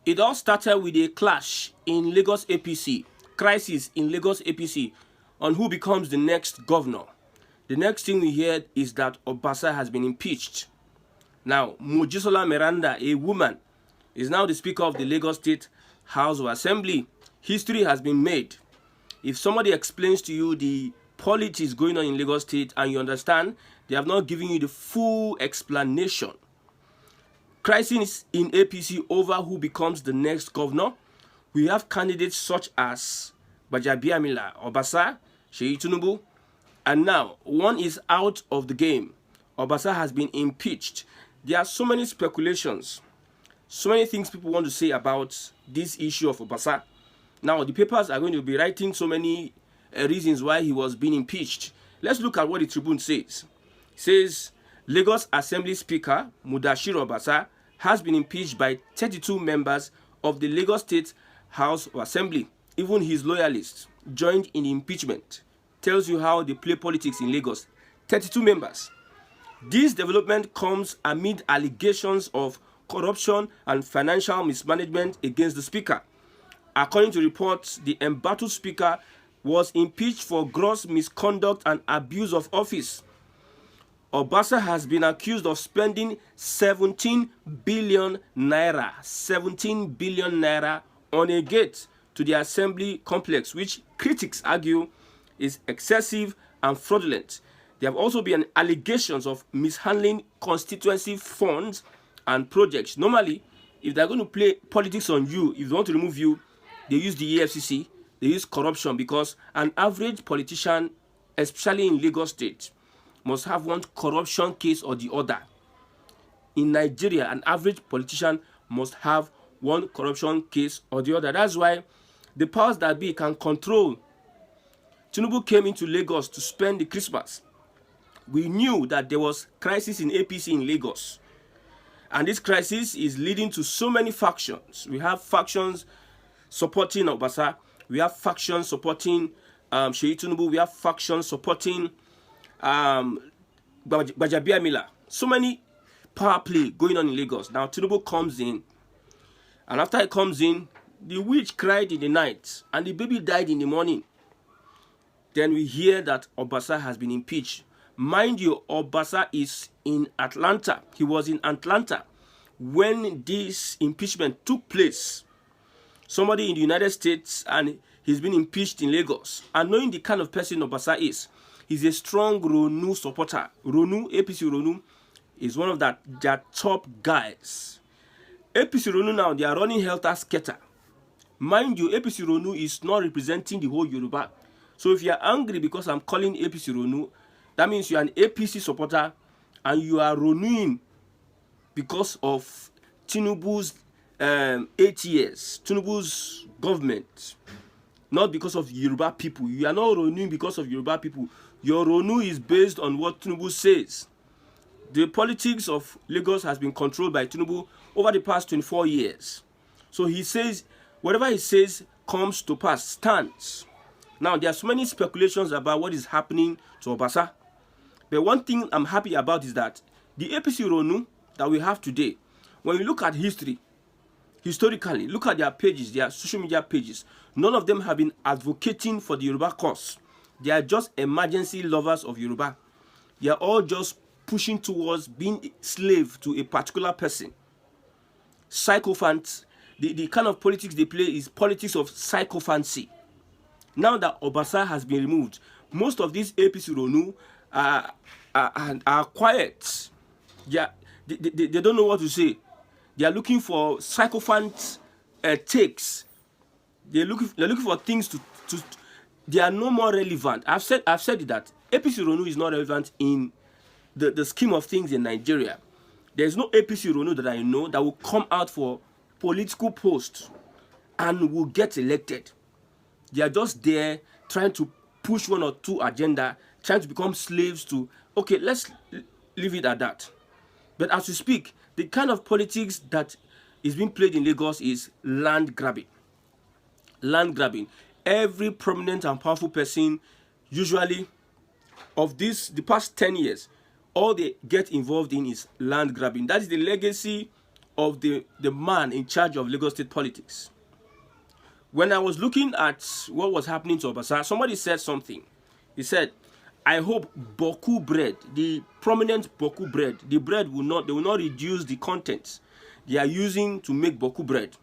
It all started with a clash in Lagos APC, crisis in Lagos APC on who becomes the next governor. The next thing we heard is that Obasa has been impeached. Now, Mojisola Miranda, a woman, is now the Speaker of the Lagos State House of Assembly. History has been made. If somebody explains to you the politics going on in Lagos State and you understand, they have not given you the full explanation. Crisis in APC over who becomes the next governor. We have candidates such as Gbajabiamila, Obasa, Seyi Tinubu, and now one is out of the game. Obasa has been impeached. There are so many speculations, so many things people want to say about this issue of Obasa. Now the papers are going to be writing so many reasons why he was being impeached. Let's look at what the Tribune says. It says Lagos Assembly Speaker Mudashiru Obasa has been impeached by 32 members of the Lagos State House of Assembly. Even his loyalists joined in the impeachment. Tells you how they play politics in Lagos. 32 members. This development comes amid allegations of corruption and financial mismanagement against the speaker. According to reports, the embattled speaker was impeached for gross misconduct and abuse of office. Obasa has been accused of spending 17 billion naira on a gate to the assembly complex, which critics argue is excessive and fraudulent. There have also been allegations of mishandling constituency funds and projects. Normally, if they're going to play politics on you, if they want to remove you, they use the EFCC, they use corruption, because an average politician, especially in Lagos State, must have one corruption case or the other. In Nigeria, an average politician must have one corruption case or the other. That's why the powers that be can control. Tinubu came into Lagos to spend the Christmas. We knew that there was crisis in APC in Lagos. And this crisis is leading to so many factions. We have factions supporting Obasa. We have factions supporting Seyi Tinubu. We have factions supporting Gbajabiamila. So many power play going on in Lagos. Now Tinubu comes in, and after he comes in, the witch cried in the night and the baby died in the morning. Then we hear that Obasa has been impeached. Mind you, Obasa is in Atlanta. He was in Atlanta when this impeachment took place. Somebody in the United States, and he's been impeached in Lagos. And knowing the kind of person Obasa is, he's a strong Ronu supporter. Ronu, APC Ronu, is one of their top guys. APC Ronu now, they are running helter-skelter. Mind you, APC Ronu is not representing the whole Yoruba. So if you are angry because I'm calling APC Ronu, that means you are an APC supporter and you are Ronuing because of Tinubu's 8 years, Tinubu's government, not because of Yoruba people. You are not Ronuing because of Yoruba people. Your Ronu is based on what Tinubu says. The politics of Lagos has been controlled by Tinubu over the past 24 years. So he says, whatever he says comes to pass, stands. Now, there are so many speculations about what is happening to Obasa. But one thing I'm happy about is that the APC Ronu that we have today, when you look at history, historically, look at their pages, their social media pages, none of them have been advocating for the Yoruba cause. They are just emergency lovers of Yoruba. They are all just pushing towards being slave to a particular person. Sycophants. The kind of politics they play is politics of sycophancy. Now that Obasa has been removed, most of these APC Ronu are quiet. They don't know what to say. They are looking for sycophant takes. They're looking for things to. They are no more relevant. I've said that APC Ronu is not relevant in the scheme of things in Nigeria. There's no APC Ronu that I know that will come out for political posts and will get elected. They are just there trying to push one or two agenda, trying to become slaves to, okay, let's leave it at that. But as we speak, the kind of politics that is being played in Lagos is land grabbing. Land grabbing. Every prominent and powerful person, usually of the past 10 years, all they get involved in is land grabbing. That is the legacy of the man in charge of Lagos State politics. When I was looking at what was happening to Obasa, somebody said something. He said, I hope Boku bread, the prominent Boku bread, the bread will not reduce the content they are using to make Boku bread.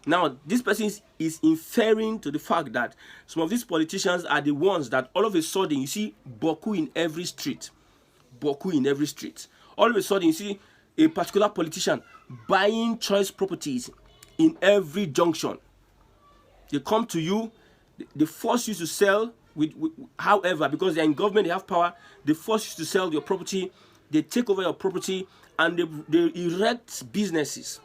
Now, this person is inferring to the fact that some of these politicians are the ones that all of a sudden you see Boku in every street. Boku in every street. All of a sudden you see a particular politician buying choice properties in every junction. They come to you, they force you to sell, however, because they're in government, they have power, they force you to sell your property, they take over your property, and they erect businesses.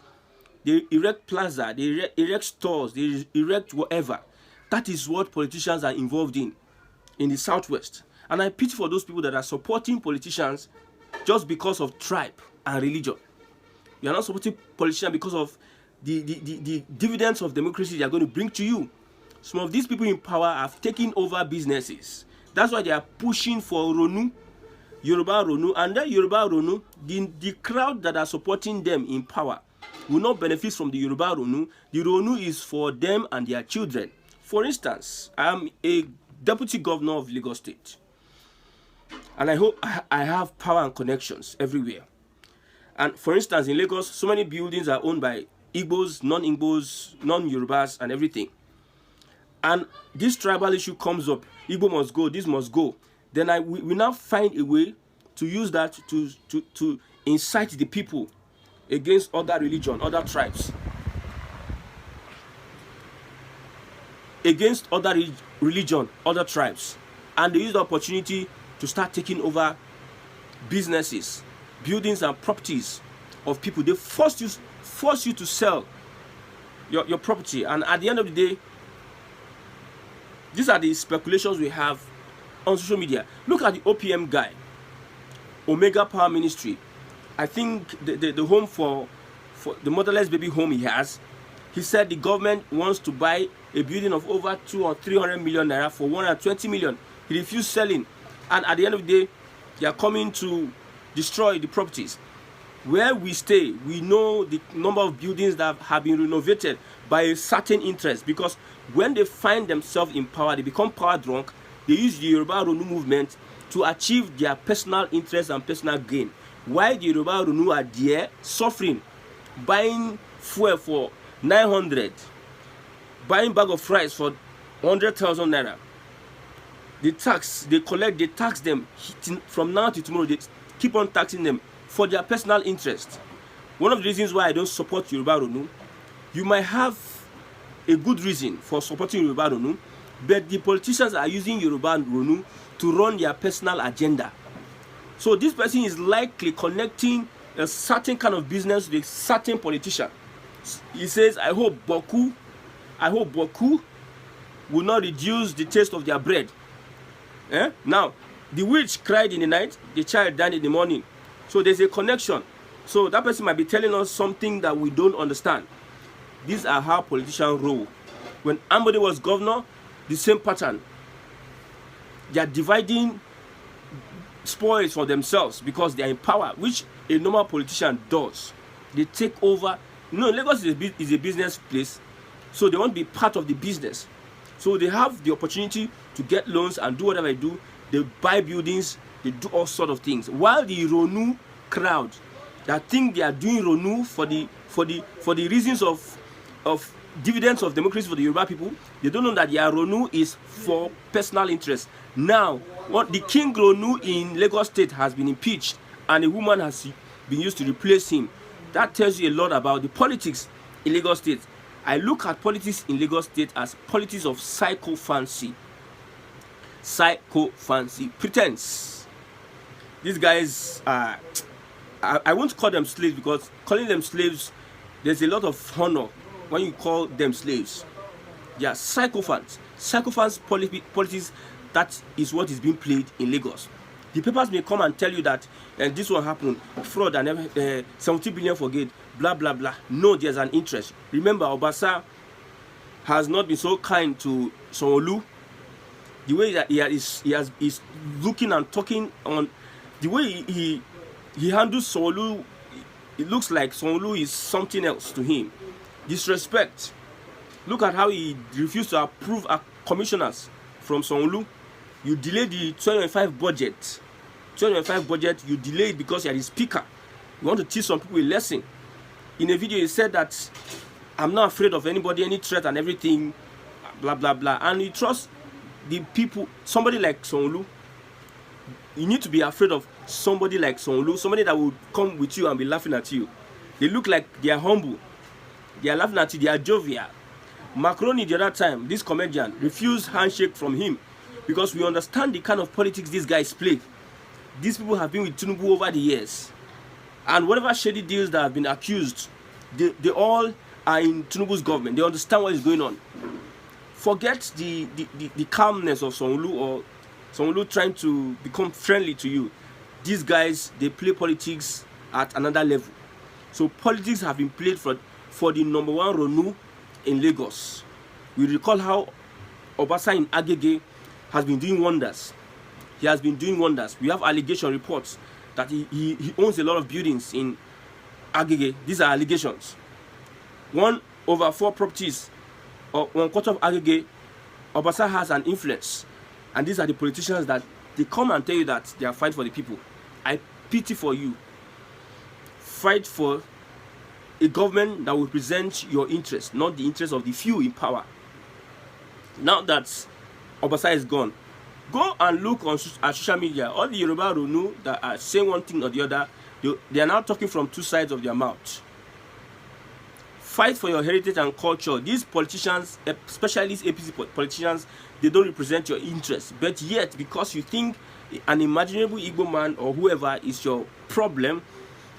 They erect plaza, they erect stores, they erect whatever. That is what politicians are involved in the Southwest. And I pity for those people that are supporting politicians just because of tribe and religion. You are not supporting politicians because of the dividends of democracy they are going to bring to you. Some of these people in power have taken over businesses. That's why they are pushing for Ronu, Yoruba Ronu, and that Yoruba Ronu, the crowd that are supporting them in power will not benefit from the Yoruba Ronu. The Ronu is for them and their children. For instance, I am a deputy governor of Lagos State, and I hope I have power and connections everywhere. And for instance, in Lagos, so many buildings are owned by Igbos, non-Igbos, non-Yorubas, and everything. And this tribal issue comes up. Igbo must go, this must go. Then we now find a way to use that to incite the people against other religion, other tribes. Against other religion, other tribes. And they use the opportunity to start taking over businesses, buildings and properties of people. They force you to sell your property. And at the end of the day, these are the speculations we have on social media. Look at the OPM guy, Omega Power Ministry. I think the home for the motherless baby home he has, he said the government wants to buy a building of over 200 or 300 million naira for 120 million. He refused selling. And at the end of the day, they are coming to destroy the properties. Where we stay, we know the number of buildings that have been renovated by a certain interest, because when they find themselves in power, they become power drunk. They use the Yoruba Ronu movement to achieve their personal interest and personal gain. While the Yoruba Ronu are there suffering, buying fuel for 900, buying bag of rice for 100,000 naira. The tax they collect, they tax them from now to tomorrow. They keep on taxing them for their personal interest. One of the reasons why I don't support Yoruba Ronu, you might have a good reason for supporting Yoruba Ronu, but the politicians are using Yoruba Ronu to run their personal agenda. So this person is likely connecting a certain kind of business with a certain politician. He says, I hope Boku will not reduce the taste of their bread. Now, the witch cried in the night, the child died in the morning. So there's a connection. So that person might be telling us something that we don't understand. These are how politicians roll. When Ambode was governor, the same pattern. They are dividing spoils for themselves because they are in power, which a normal politician does. They take over. No, Lagos is a business place, so they want to be part of the business. So they have the opportunity to get loans and do whatever they do. They buy buildings, they do all sorts of things. While the Ronu crowd that think they are doing Ronu for the reasons of dividends of democracy for the Yoruba people, they don't know that their Ronu is for personal interest. Now, what the King Ronu in Lagos State has been impeached, and a woman has been used to replace him. That tells you a lot about the politics in Lagos State. I look at politics in Lagos State as politics of psychophancy. Psychophancy, pretense. These guys are, I won't call them slaves, because calling them slaves, there's a lot of honor when you call them slaves. They are sycophants. Sycophants politics, that is what is being played in Lagos. The papers may come and tell you that this will happen, fraud and 70 billion for gate, blah blah blah. No, there's an interest. Remember, Obasa has not been so kind to Sanwo-Olu. The way that is looking and talking on, the way he handles Sanwo-Olu it looks like Sanwo-Olu is something else to him. Disrespect. Look at how he refused to approve commissioners from Sanwo-Olu. You delayed the 2025 budget. 2025 budget, you delayed because you are the speaker. You want to teach some people a lesson. In a video, he said that I'm not afraid of anybody, any threat and everything, blah, blah, blah. And you trust the people, somebody like Sanwo-Olu. You need to be afraid of somebody like Sanwo-Olu, somebody that will come with you and be laughing at you. They look like they are humble. They are laughing at you, they are jovial. Macaroni the other time, this comedian, refused handshake from him because we understand the kind of politics these guys play. These people have been with Tinubu over the years. And whatever shady deals that have been accused, they all are in Tinubu's government. They understand what is going on. Forget the calmness of Sanwo-Olu or Sanwo-Olu trying to become friendly to you. These guys, they play politics at another level. So politics have been played for the number one Ronu in Lagos. We recall how Obasa in Agege has been doing wonders. He has been doing wonders. We have allegation reports that he owns a lot of buildings in Agege. These are allegations. 1/4 properties or 1/4 of Agege, Obasa has an influence. And these are the politicians that they come and tell you that they are fighting for the people. I pity for you. Fight for a government that will represent your interests, not the interests of the few in power. Now that Obasa is gone, go and look on social media. All the Yoruba Ronu that are saying one thing or the other, they are now talking from two sides of their mouth. Fight for your heritage and culture. These politicians, especially these APC politicians, they don't represent your interests. But yet, because you think an imaginable Igbo man or whoever is your problem,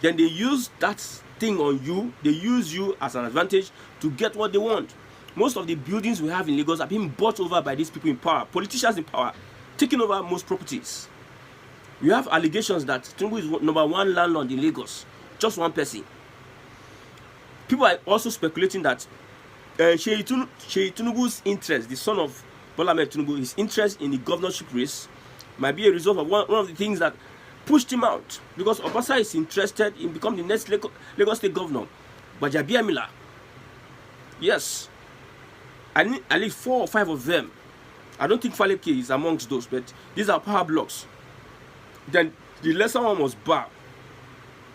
then they use that thing on you. They use you as an advantage to get what they want. Most of the buildings we have in Lagos are being bought over by these people in power, politicians in power, taking over most properties. We have allegations that Tinubu is number one landlord in Lagos, just one person. People are also speculating that Seyi Tinubu's interest, the son of Bola Ahmed Tinubu, his interest in the governorship race might be a result of one of the things that pushed him out, because Obasa is interested in becoming the next Lagos State governor. Gbajabiamila. Yes. I need at least 4 or 5 of them. I don't think Faleke is amongst those, but these are power blocks. Then the lesser one was Bar.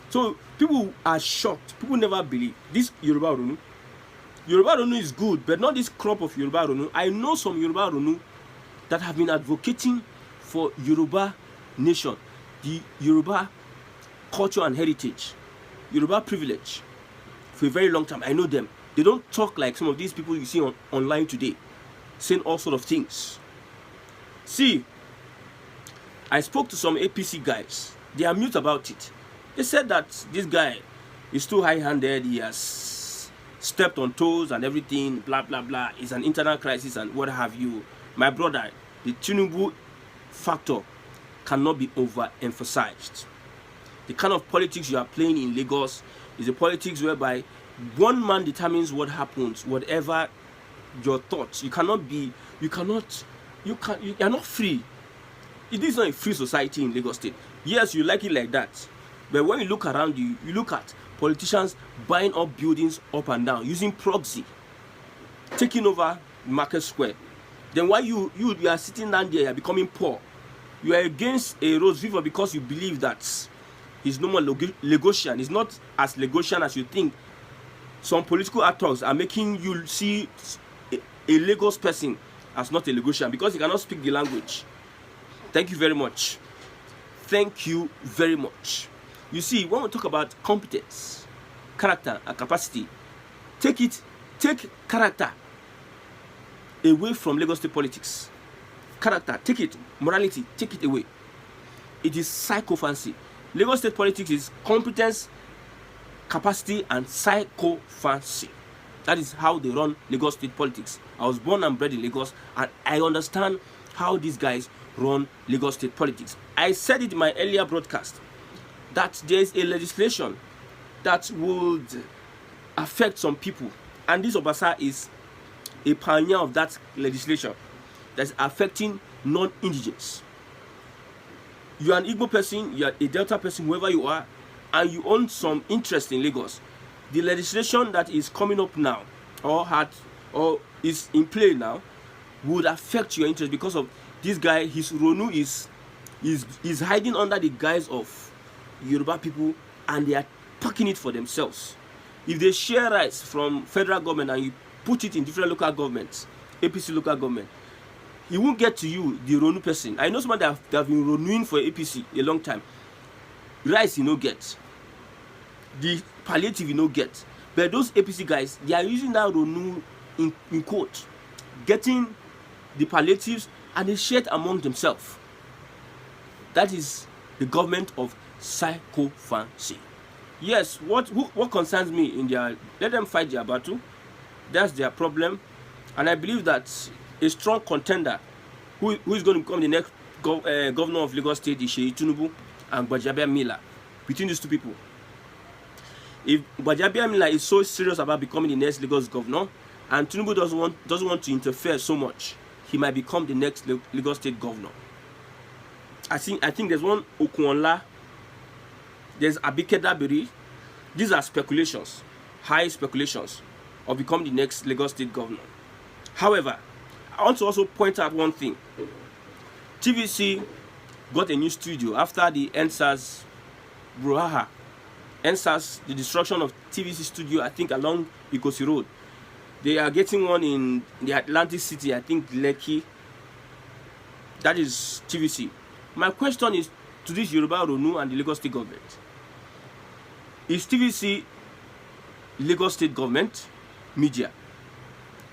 So people are shocked. People never believe. This Yoruba Ronu. Yoruba Ronu is good, but not this crop of Yoruba Ronu. I know some Yoruba Ronu that have been advocating for Yoruba nation, the Yoruba culture and heritage, Yoruba privilege for a very long time. I know them. They don't talk like some of these people you see online today, saying all sort of things. See, I spoke to some APC guys. They are mute about it. They said that this guy is too high-handed. He has stepped on toes and everything, blah, blah, blah. It's an internal crisis and what have you. My brother, the Tinubu factor cannot be overemphasized. The kind of politics you are playing in Lagos is a politics whereby one man determines what happens, whatever your thoughts. You are not free. It is not a free society in Lagos State. Yes, you like it like that. But when you look around you, you look at politicians buying up buildings up and down, using proxy, taking over Market Square. Then why you are sitting down there, you are becoming poor. You are against a Rose River because you believe that he's no more Lagosian. He's not as Lagosian as you think. Some political actors are making you see a Lagos person as not a Lagosian because he cannot speak the language. Thank you very much. Thank you very much. You see, when we talk about competence, character, and capacity, take character away from Lagos State politics. Character, take it. Morality, take it away. It is psychophancy. Lagos State politics is competence, capacity, and psychophancy. That is how they run Lagos State politics. I was born and bred in Lagos, and I understand how these guys run Lagos State politics. I said it in my earlier broadcast that there is a legislation that would affect some people, and this Obasa is a pioneer of that legislation that's affecting non-indigens. You are an Igbo person, you are a Delta person, whoever you are, and you own some interest in Lagos, the legislation that is coming up now or is in play now would affect your interest, because of this guy. His Ronu is hiding under the guise of Yoruba people, and they are packing it for themselves. If they share rights from federal government and you put it in different local governments, APC local government, he won't get to you, the Ronu person. I know someone that have been Ronuing for APC a long time. Rice you no get, the palliative you no get, but those APC guys, they are using that Ronu in quote, getting the palliatives, and they share it among themselves. That is the government of psychophancy. Yes, what concerns me in their, let them fight their battle. That's their problem, and I believe that a strong contender who is going to become the next governor of Lagos State is Seyi Tinubu and Gbajabiamila. Between these two people, if Gbajabiamila is so serious about becoming the next Lagos governor, and Tinubu doesn't want to interfere so much, he might become the next Lagos State governor. I think there's one Okunola, there's Abike Dabiri. These are speculations, high speculations of becoming the next Lagos State governor. However, I want to also point out one thing. TVC got a new studio after the NSAS brouhaha. NSAS, the destruction of TVC studio, I think along Ikosi Road. They are getting one in the Atlantic City, I think Lekki. That is TVC. My question is to this Yoruba Ronu and the Lagos State government. Is TVC Lagos State government media?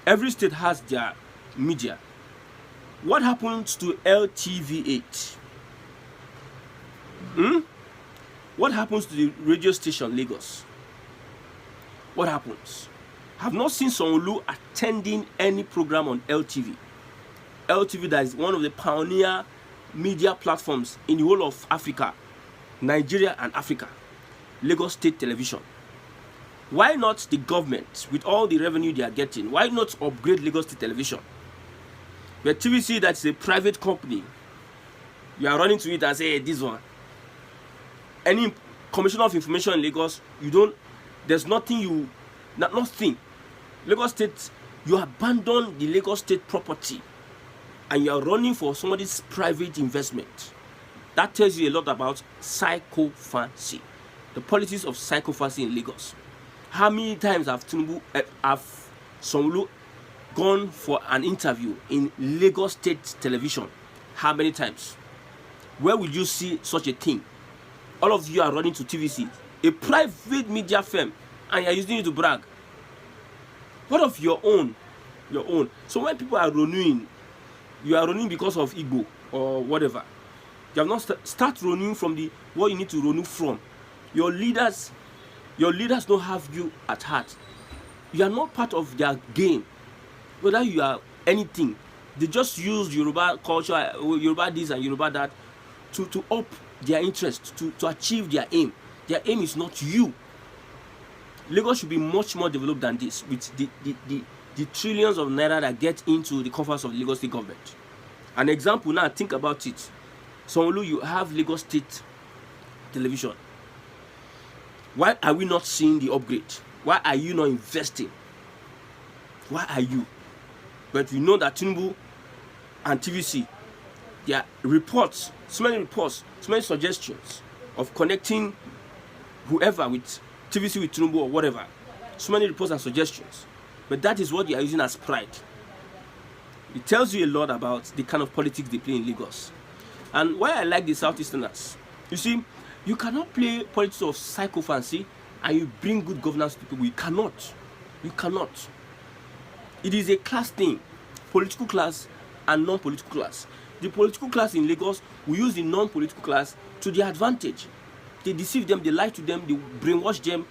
Every state has their media. What happens to LTV8? What happens to the radio station Lagos? What happens? I've not seen Sanwo-Olu attending any program on LTV. LTV, that is one of the pioneer media platforms in the whole of Africa, Nigeria and Africa. Lagos State Television. Why not the government, with all the revenue they are getting, why not upgrade Lagos State Television? But TVC, that's a private company, you are running to it and say, hey, this one. Any commissioner of information in Lagos, there's nothing nothing. Lagos State, you abandon the Lagos State property and you are running for somebody's private investment. That tells you a lot about psychophancy, the politics of psychophancy in Lagos. How many times have Sanwo-Olu gone for an interview in Lagos State Television? How many times? Where will you see such a thing? All of you are running to TVC, a private media firm, and you are using it to brag. What of your own? Your own. So when people are running, you are running because of ego or whatever. You have not start running from what you need to run from. Your leaders don't have you at heart. You are not part of their game. Whether you are anything, they just use Yoruba culture, Yoruba this and Yoruba that, to up their interest, to achieve their aim. Their aim is not you. Lagos should be much more developed than this, with the trillions of naira that get into the coffers of the Lagos State government. An example now, think about it. Sanwo-Olu, you have Lagos State Television. Why are we not seeing the upgrade? Why are you not investing? Why are you? But we know that Tinubu and TVC, there are reports, so many suggestions of connecting whoever with TVC with Tinubu or whatever. So many reports and suggestions. But that is what they are using as pride. It tells you a lot about the kind of politics they play in Lagos. And why I like the Southeasterners. You see, you cannot play politics of psychophancy and you bring good governance to people. You cannot. You cannot. It is a class thing. Political class and non-political class. The political class in Lagos will use the non-political class to their advantage. They deceive them, they lie to them, they brainwash them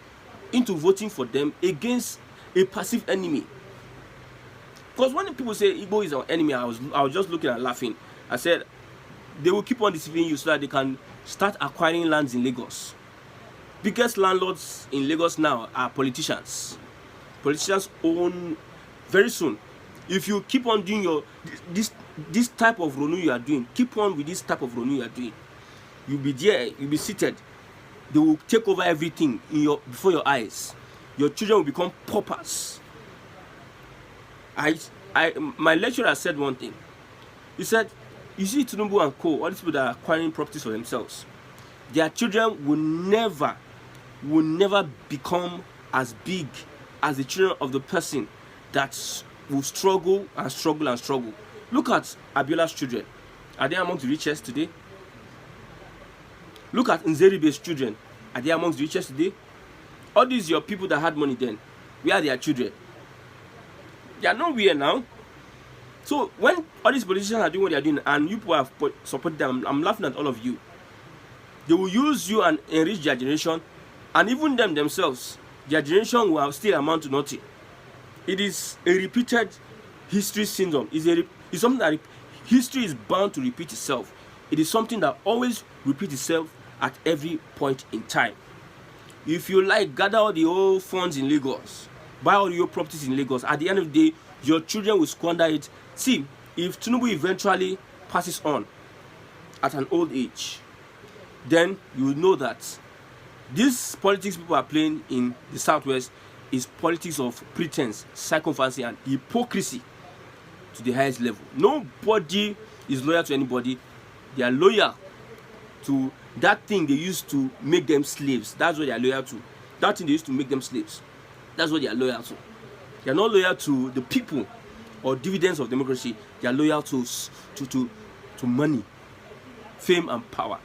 into voting for them against a passive enemy. Because when people say Igbo is our enemy, I was just looking and laughing. I said, they will keep on deceiving you so that they can start acquiring lands in Lagos. Biggest landlords in Lagos now are politicians. Politicians own very soon. If you keep on doing this type of Ronu you are doing, keep on with this type of Ronu you are doing, you'll be there, you'll be seated They will take over everything before your eyes. Your children will become paupers. My lecturer said one thing. He said, you see Tinubu and co, all these people that are acquiring properties for themselves, their children will never become as big as the children of the person that will struggle and struggle and struggle. Look at Abiola's children. Are they among the richest today? Look at Nzeribe's children. Are they among the richest today? All these your people that had money then, where are their children? They are nowhere now. So when all these politicians are doing what they are doing and you people have supported them, I'm laughing at all of you. They will use you and enrich their generation, and even them themselves, their generation will still amount to nothing. It is a repeated history syndrome. It's something that history is bound to repeat itself. It is something that always repeats itself at every point in time. If you like, gather all the old funds in Lagos, buy all your properties in Lagos. At the end of the day, your children will squander it. See, if Tinubu eventually passes on at an old age, then you will know that this politics people are playing in the Southwest is politics of pretense, sycophancy, and hypocrisy to the highest level. Nobody is loyal to anybody. They are loyal to that thing they used to make them slaves. That's what they are loyal to. That thing they used to make them slaves. That's what they are loyal to. They are not loyal to the people or dividends of democracy. They are loyal to money, fame, and power.